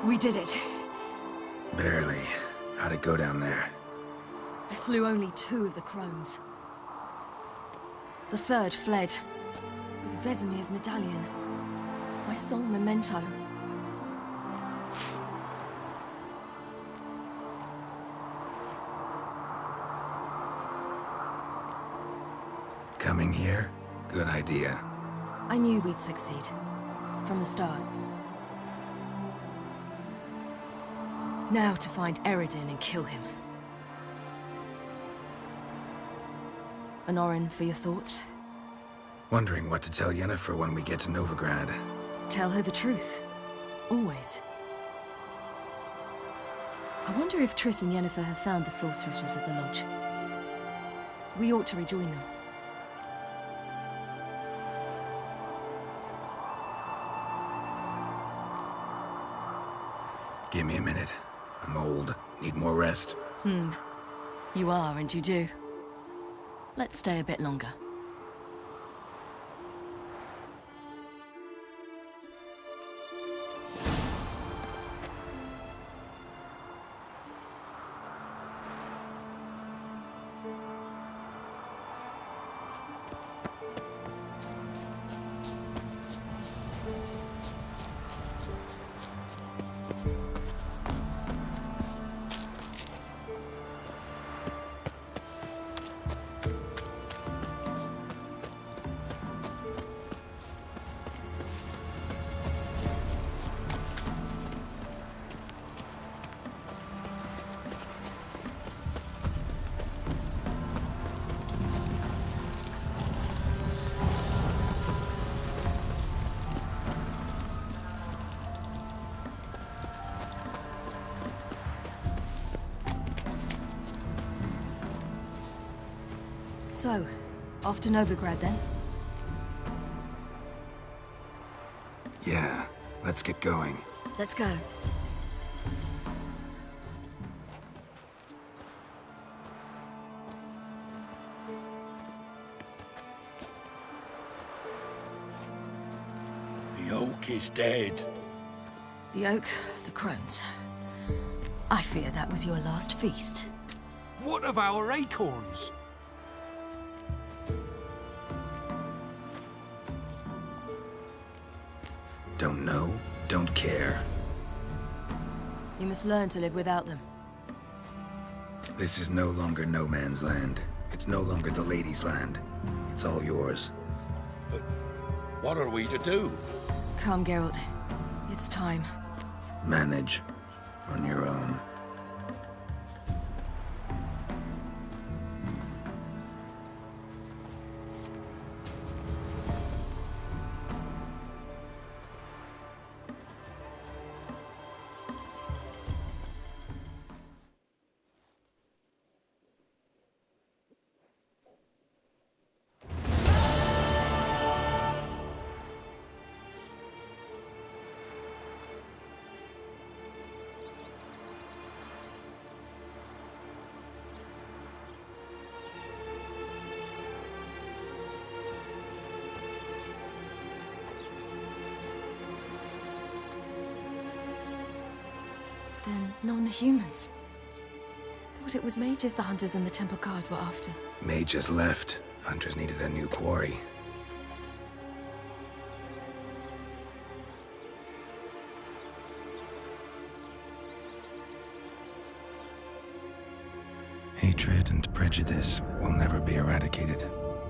We did it. Barely. How'd it go down there? I slew only 2 of the crones. The 3rd fled, with Vesemir's medallion. My sole memento. Coming here? Good idea. I knew we'd succeed. From the start. Now to find Eredin and kill him. Anorin, for your thoughts? Wondering what to tell Yennefer when we get to Novigrad. Tell her the truth. Always. I wonder if Triss and Yennefer have found the sorceresses at the Lodge. We ought to rejoin them. Give me a minute. I'm old. Need more rest. You are, and you do. Let's stay a bit longer. So, off to Novigrad then? Yeah, let's get going. Let's go. The oak is dead. The oak, the crones. I fear that was your last feast. What of our acorns? Don't know, don't care. You must learn to live without them. This is no longer no man's land. It's no longer the lady's land. It's all yours. But what are we to do? Come, Geralt. It's time. Manage on your own. Then non-humans. Thought it was mages the hunters and the Temple Guard were after. Mages left. Hunters needed a new quarry. Hatred and prejudice will never be eradicated.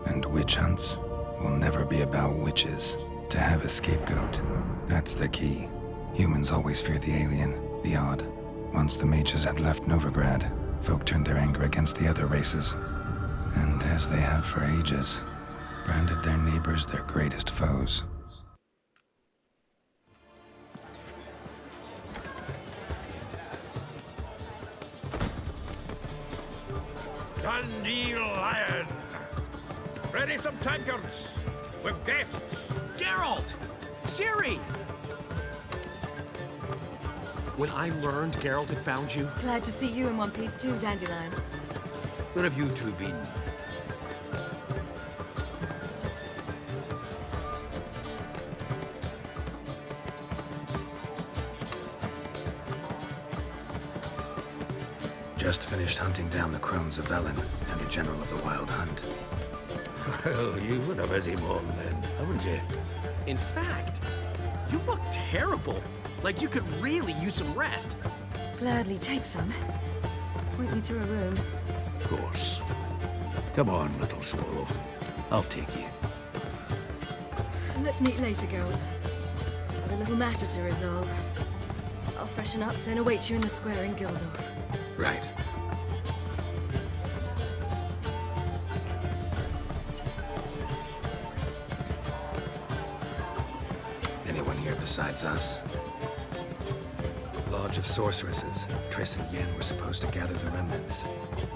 And witch hunts will never be about witches. To have a scapegoat, that's the key. Humans always fear the alien, the odd. Once the mages had left Novigrad, folk turned their anger against the other races. And as they have for ages, branded their neighbors their greatest foes. Dundee Lion! Ready some tankards! With guests! Geralt! Ciri! When I learned Geralt had found you, Glad to see you in one piece too, Dandelion. where have you two been? Just finished hunting down the crones of Velen and a general of the Wild Hunt. Well, you've had a busy morning then, haven't you? In fact, you look terrible. Like you could really use some rest. Gladly take some. Point me to a room. Of course. Come on, little swallow. I'll take you. Let's meet later, Geralt. I've a little matter to resolve. I'll freshen up, then await you in the square in Gildorf. Right. Anyone here besides us? Lodge of Sorceresses. Triss and Yen were supposed to gather the remnants.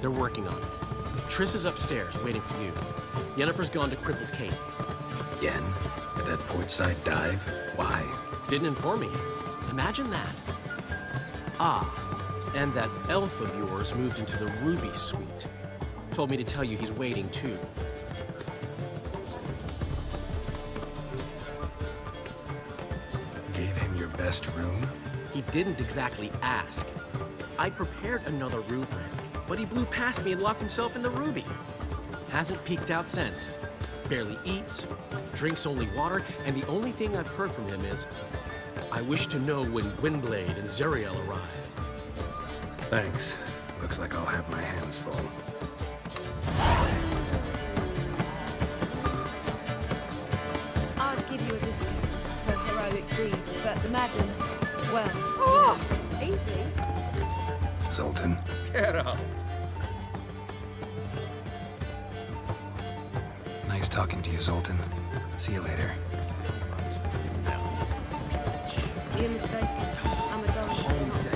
They're working on it. Triss is upstairs, waiting for you. Yennefer's gone to crippled Kate's. Yen? At that portside dive? Why? Didn't inform me. Imagine that. Ah, and that elf of yours moved into the Ruby Suite. Told me to tell you he's waiting too. Gave him your best room? He didn't exactly ask. I prepared another room for him, but he blew past me and locked himself in the Ruby. Hasn't peeked out since. Barely eats, drinks only water, and the only thing I've heard from him is, I wish to know when Windblade and Zeriel arrive. Thanks. Looks like I'll have my hands full. I'd give you a biscuit for heroic deeds, but the madam, well, easy. Zoltan? Geralt! Nice talking to you, Zoltan. See you later. You're mistaken. I'm a dog. Whole day.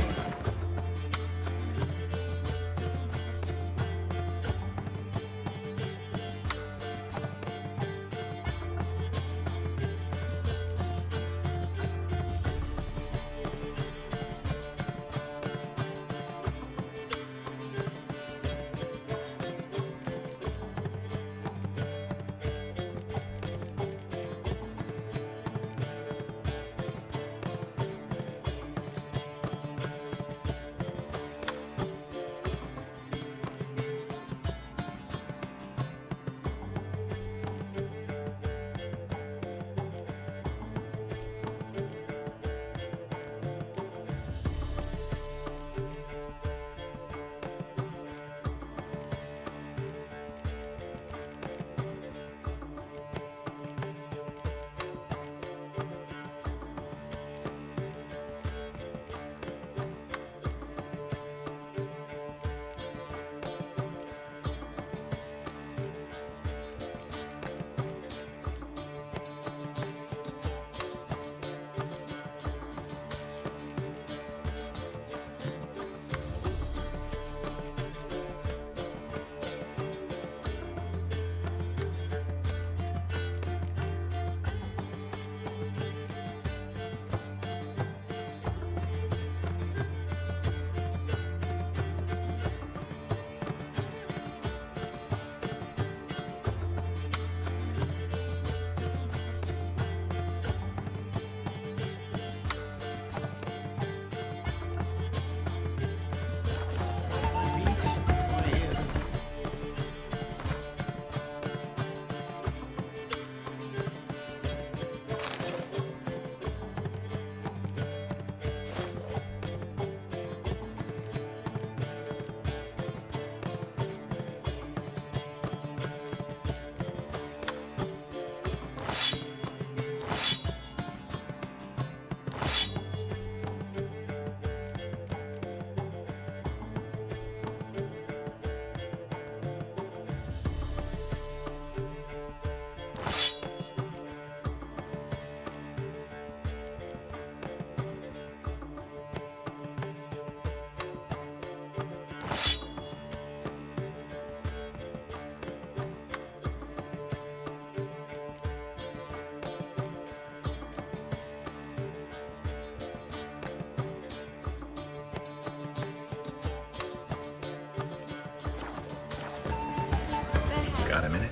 Got a minute?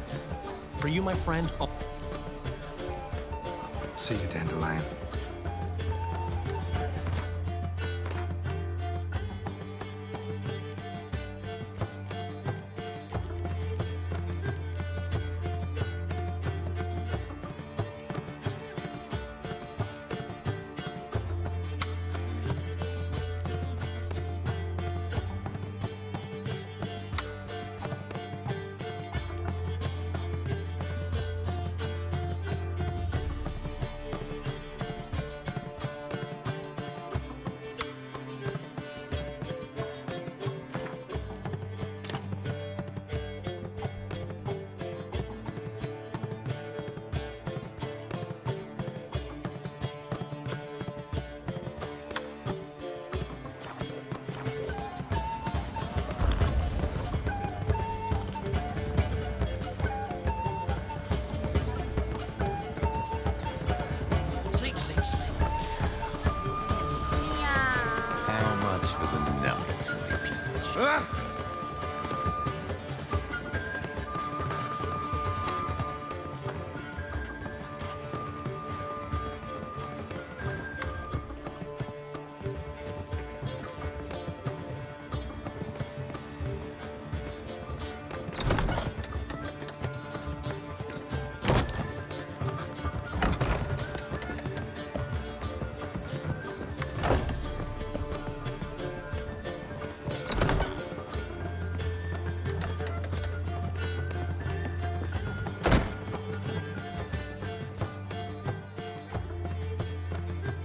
For you, my friend, See you, Dandelion.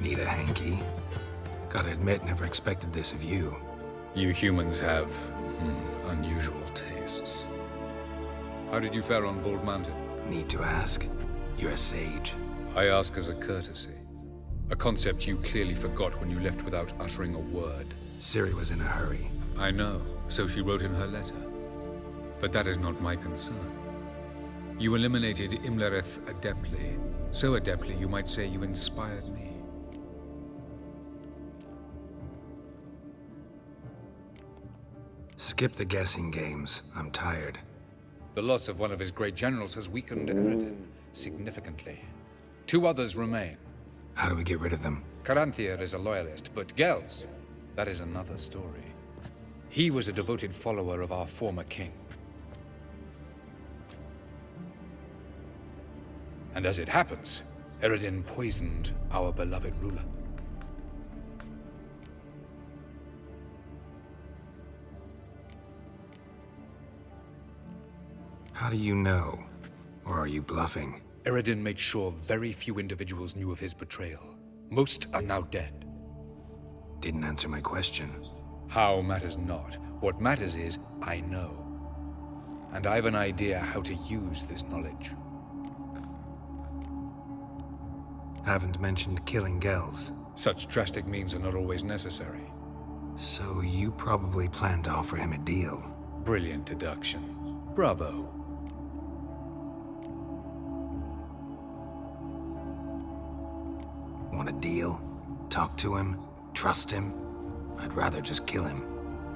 Need a hanky? Gotta admit, never expected this of you. You humans have unusual tastes. How did you fare on Bald Mountain? Need to ask? You're a sage. I ask as a courtesy. A concept you clearly forgot when you left without uttering a word. Ciri was in a hurry. I know, so she wrote in her letter. But that is not my concern. You eliminated Imlerith adeptly. So adeptly, you might say you inspired me. Skip the guessing games. I'm tired. The loss of one of his great generals has weakened Eredin significantly. 2 others remain. How do we get rid of them? Caranthir is a loyalist, but Gels, that is another story. He was a devoted follower of our former king. And as it happens, Eredin poisoned our beloved ruler. How do you know? Or are you bluffing? Eredin made sure very few individuals knew of his betrayal. Most are now dead. Didn't answer my question. How matters not. What matters is, I know. And I have an idea how to use this knowledge. Haven't mentioned killing Gels. Such drastic means are not always necessary. So you probably plan to offer him a deal. Brilliant deduction. Bravo. Want a deal? Talk to him? Trust him? I'd rather just kill him.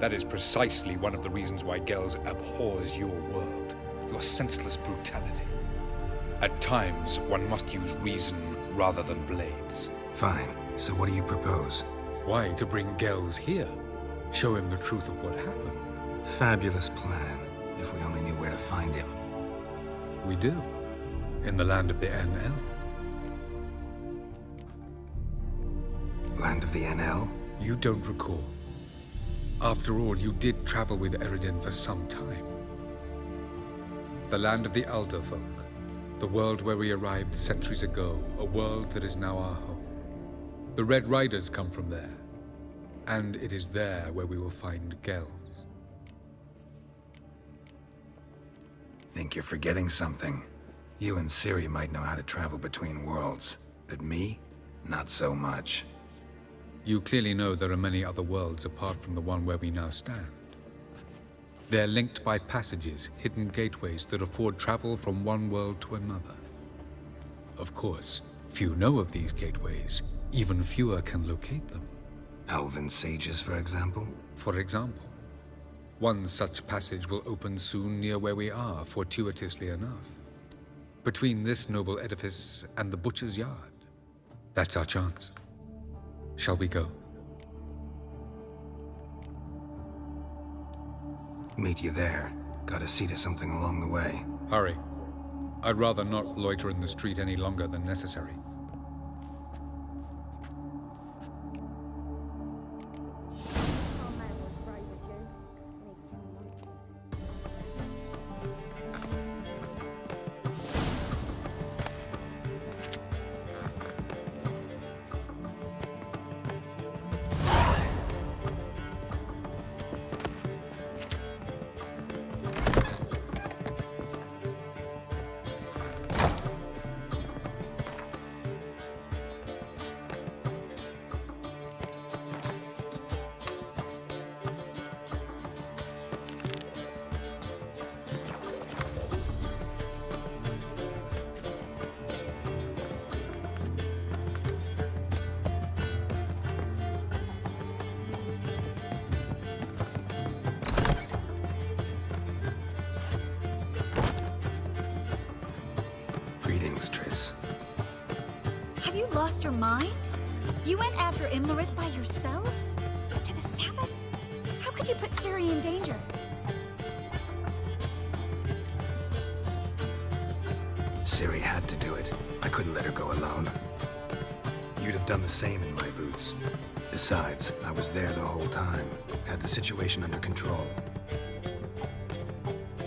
That is precisely one of the reasons why Gels abhors your world. Your senseless brutality. At times, one must use reason rather than blades. Fine. So what do you propose? Why, to bring Gels here? Show him the truth of what happened. Fabulous plan, if we only knew where to find him. We do. In the land of the NL. Land of the NL? You don't recall. After all, you did travel with Eredin for some time. The land of the Elder Folk. The world where we arrived centuries ago. A world that is now our home. The Red Riders come from there. And it is there where we will find Gels. Think you're forgetting something. You and Ciri might know how to travel between worlds. But me? Not so much. You clearly know there are many other worlds apart from the one where we now stand. They're linked by passages, hidden gateways that afford travel from one world to another. Of course, few know of these gateways. Even fewer can locate them. Elven sages, for example? For example. One such passage will open soon near where we are, fortuitously enough. Between this noble edifice and the butcher's yard. That's our chance. Shall we go? Meet you there. Gotta see to something along the way. Hurry. I'd rather not loiter in the street any longer than necessary. lost your mind? You went after Imlerith by yourselves? To the Sabbath? How could you put Ciri in danger? Ciri had to do it. I couldn't let her go alone. You'd have done the same in my boots. Besides, I was there the whole time. Had the situation under control.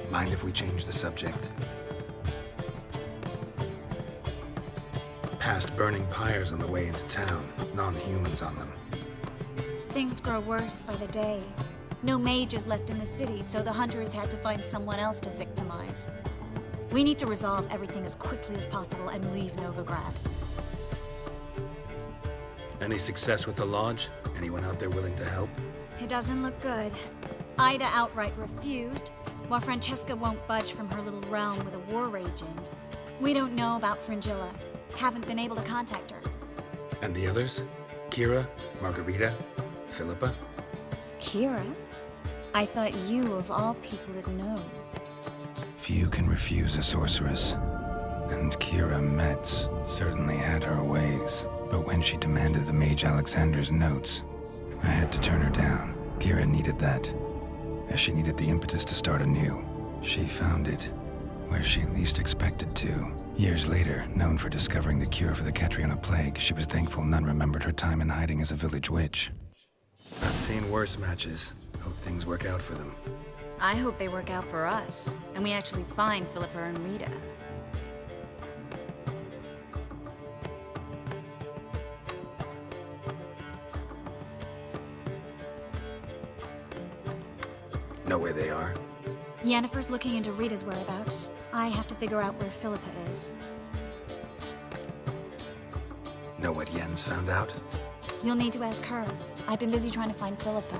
Mind if we change the subject? Past burning pyres on the way into town. Non-humans on them. Things grow worse by the day. No mages left in the city, so the hunters had to find someone else to victimize. We need to resolve everything as quickly as possible and leave Novigrad. Any success with the Lodge? Anyone out there willing to help? It doesn't look good. Ida outright refused, while Francesca won't budge from her little realm with a war raging. We don't know about Fringilla. Haven't been able to contact her. And the others? Kira? Margarita? Philippa? Kira? I thought you, of all people, would know. Few can refuse a sorceress. And Kira Metz certainly had her ways. But when she demanded the Mage Alexander's notes, I had to turn her down. Kira needed that, as she needed the impetus to start anew. She found it where she least expected to. Years later, known for discovering the cure for the Catriona plague, she was thankful none remembered her time in hiding as a village witch. I've seen worse matches. Hope things work out for them. I hope they work out for us, and we actually find Philippa and Rita. Know where they are? Yennefer's looking into Rita's whereabouts. I have to figure out where Philippa is. Know what Yen's found out? You'll need to ask her. I've been busy trying to find Philippa.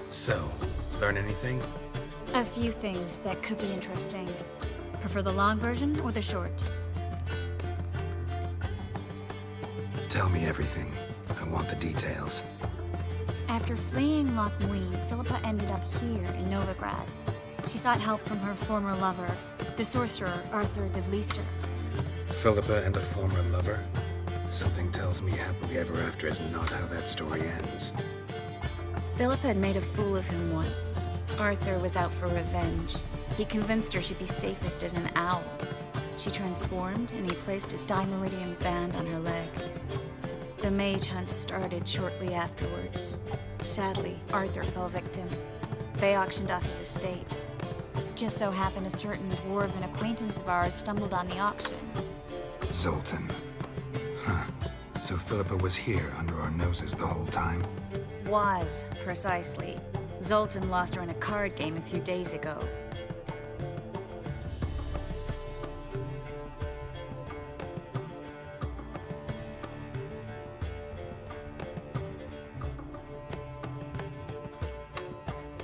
So, learn anything? A few things that could be interesting. Prefer the long version or the short? Tell me everything. I want the details. After fleeing Loch Muin, Philippa ended up here in Novigrad. She sought help from her former lover, the sorcerer Arthur de Vlister. Philippa and a former lover? Something tells me happily ever after is not how that story ends. Philippa had made a fool of him once. Arthur was out for revenge. He convinced her she'd be safest as an owl. She transformed, and he placed a Dimeridian band on her leg. The mage hunt started shortly afterwards. Sadly, Arthur fell victim. They auctioned off his estate. Just so happened a certain dwarven acquaintance of ours stumbled on the auction. Zoltan. Huh. So Philippa was here under our noses the whole time? Was, precisely. Zoltan lost her in a card game a few days ago.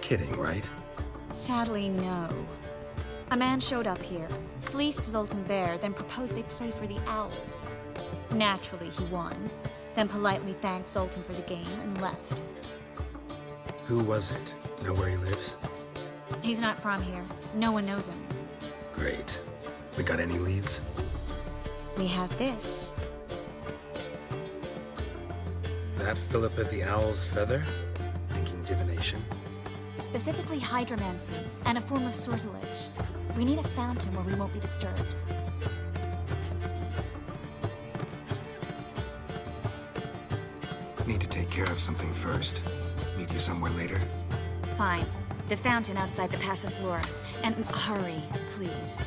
Kidding, right? Sadly, no. A man showed up here, fleeced Zoltan bare, then proposed they play for the owl. Naturally, he won, then politely thanked Zoltan for the game and left. Who was it? Know where he lives? He's not from here. No one knows him. Great. We got any leads? We have this. That Philippa the Owl's feather? Thinking divination? Specifically hydromancy and a form of sortilege. We need a fountain where we won't be disturbed. Need to take care of something first. Meet you somewhere later. Fine. The fountain outside the Passiflora. And hurry, please.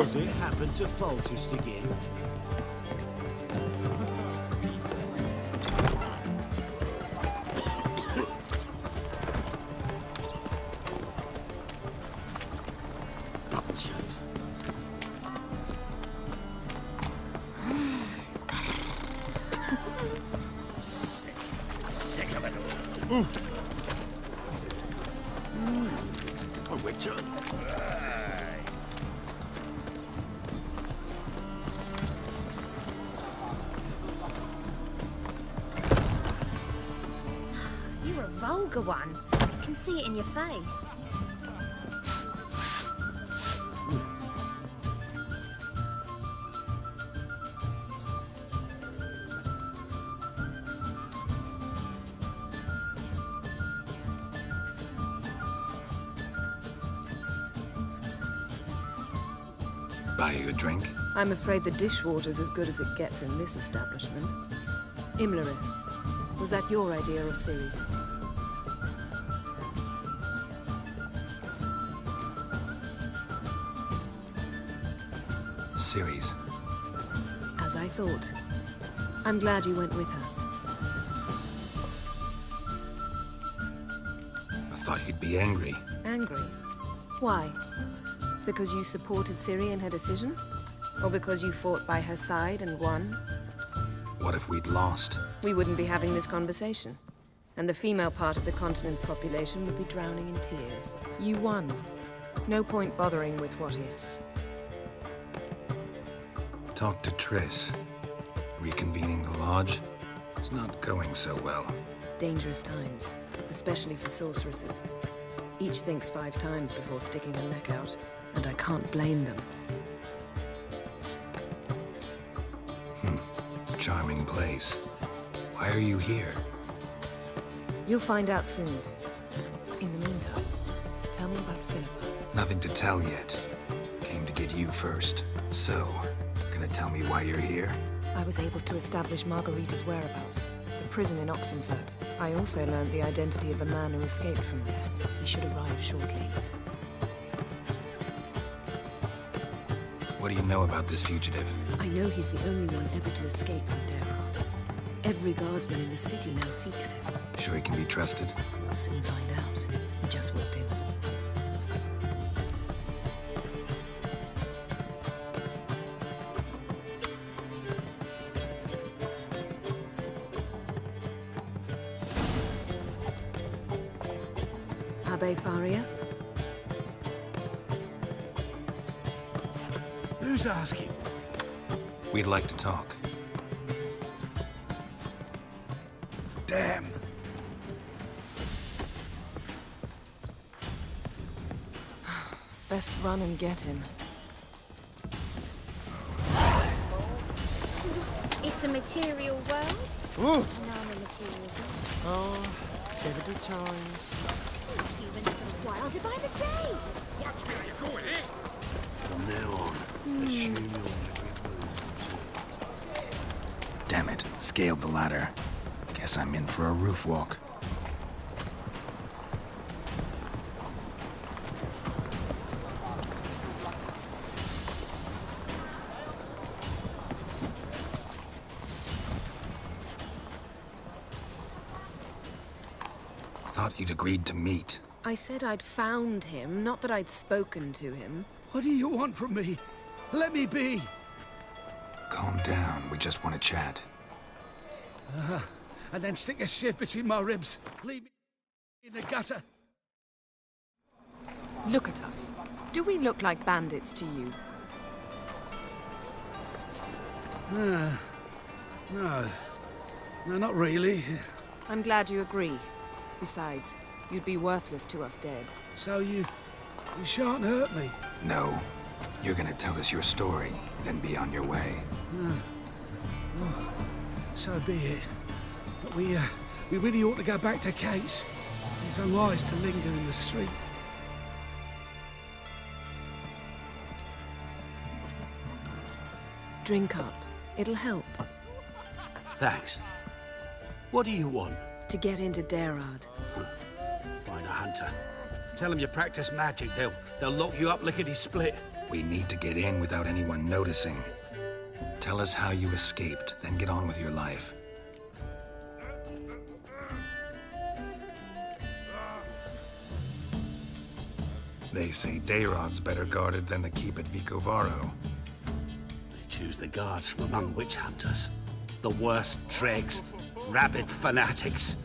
Does it happen to Foltest again? place. Sick of it all. A witcher? You're a vulgar one. I can see it in your face. Buy you a drink? I'm afraid the dishwater's as good as it gets in this establishment. Imlerith, was that your idea of Ciri's? Ciri's. As I thought. I'm glad you went with her. I thought you'd be angry. Angry? Why? Because you supported Ciri in her decision? Or because you fought by her side and won? What if we'd lost? We wouldn't be having this conversation. And the female part of the continent's population would be drowning in tears. You won. No point bothering with what-ifs. Talk to Triss. Reconvening the Lodge? It's not going so well. Dangerous times, especially for sorceresses. Each thinks 5 times before sticking her neck out, and I can't blame them. Charming place. Why are you here? You'll find out soon. In the meantime, tell me about Philippa. Nothing to tell yet. Came to get you first. So, gonna tell me why you're here? I was able to establish Margarita's whereabouts, the prison in Oxenfurt. I also learned the identity of the man who escaped from there. He should arrive shortly. What do you know about this fugitive? I know he's the only one ever to escape from Derard. Every guardsman in the city now seeks him. Sure he can be trusted? We'll soon find out. He just walked in. Abbe Faria? Who's asking? We'd like to talk. Damn. Best run and get him. It's a material world. Ooh. And I'm a material world. Oh, 70 times. These humans go wilder by the day. Watch where you're going, eh? From now on, assume your every move's observed. Damn it. Scaled the ladder. Guess I'm in for a roof walk. Thought you'd agreed to meet. I said I'd found him, not that I'd spoken to him. What do you want from me? Let me be. Calm down. We just want to chat. And then stick a sieve between my ribs. Leave me in the gutter. Look at us. Do we look like bandits to you? No. No, not really. I'm glad you agree. Besides, you'd be worthless to us dead. So you shan't hurt me. No. You're gonna tell us your story, then be on your way. So be it. But we really ought to go back to Kate's. It's unwise to linger in the street. Drink up. It'll help. Thanks. What do you want? To get into Derard. Find a hunter. Tell them you practice magic. They'll lock you up lickety-split. We need to get in without anyone noticing. Tell us how you escaped, then get on with your life. They say Dayrod's better guarded than the keep at Vicovaro. They choose the guards from among witch hunters. The worst dregs, rabid fanatics.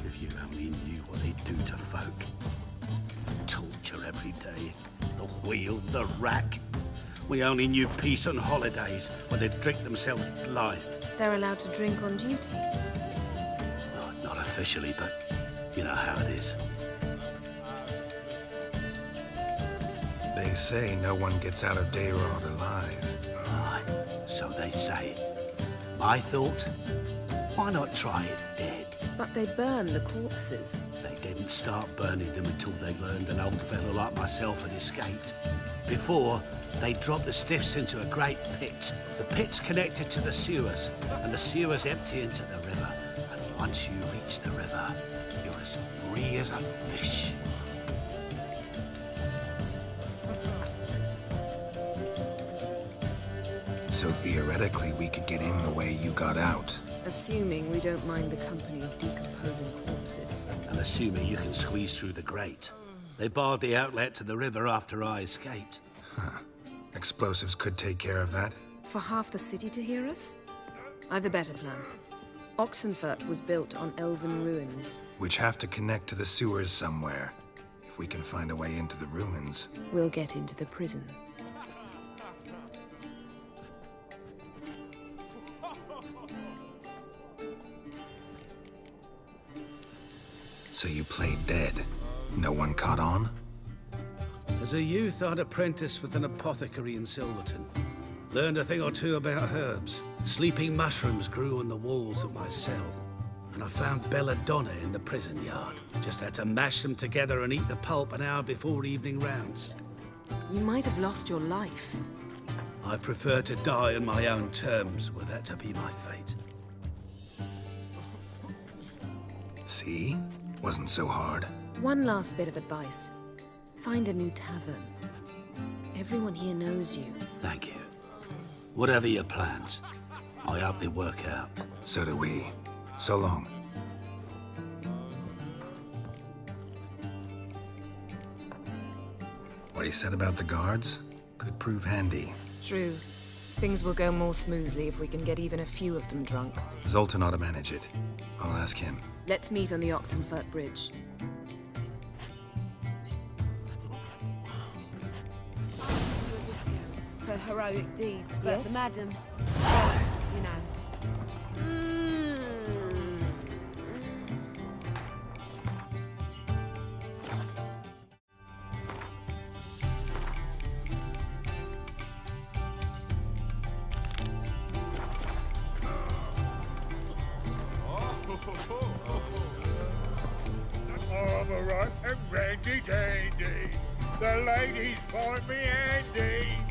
If you only knew what they do to folk. Torture every day. The wheel, the rack. We only knew peace on holidays when they'd drink themselves blind. They're allowed to drink on duty. Well, not officially, but you know how it is. They say no one gets out of Dayrod alive. Right, so they say. My thought, why not try it dead? But they burn the corpses. They didn't start burning them until they learned an old fellow like myself had escaped. Before, they dropped the stiffs into a great pit. The pit's connected to the sewers, and the sewers empty into the river. And once you reach the river, you're as free as a fish. So theoretically, we could get in the way you got out. Assuming we don't mind the company of decomposing corpses. And assuming you can squeeze through the grate. They barred the outlet to the river after I escaped. Huh. Explosives could take care of that. For half the city to hear us? I've a better plan. Oxenfurt was built on elven ruins. Which have to connect to the sewers somewhere. If we can find a way into the ruins. We'll get into the prison. So you played dead. No one caught on? As a youth, I'd apprenticed with an apothecary in Silverton. Learned a thing or two about herbs. Sleeping mushrooms grew on the walls of my cell. And I found belladonna in the prison yard. Just had to mash them together and eat the pulp an hour before evening rounds. You might have lost your life. I prefer to die on my own terms, were that to be my fate. See? Wasn't so hard. One last bit of advice. Find a new tavern. Everyone here knows you. Thank you. Whatever your plans, I hope they work out. So do we. So long. What he said about the guards could prove handy. True. Things will go more smoothly if we can get even a few of them drunk. Zoltan ought to manage it. I'll ask him. Let's meet on the Oxenfurt Bridge. For heroic deeds, but Yes? the madam, you know. I'm a right and randy dandy. The ladies find me handy.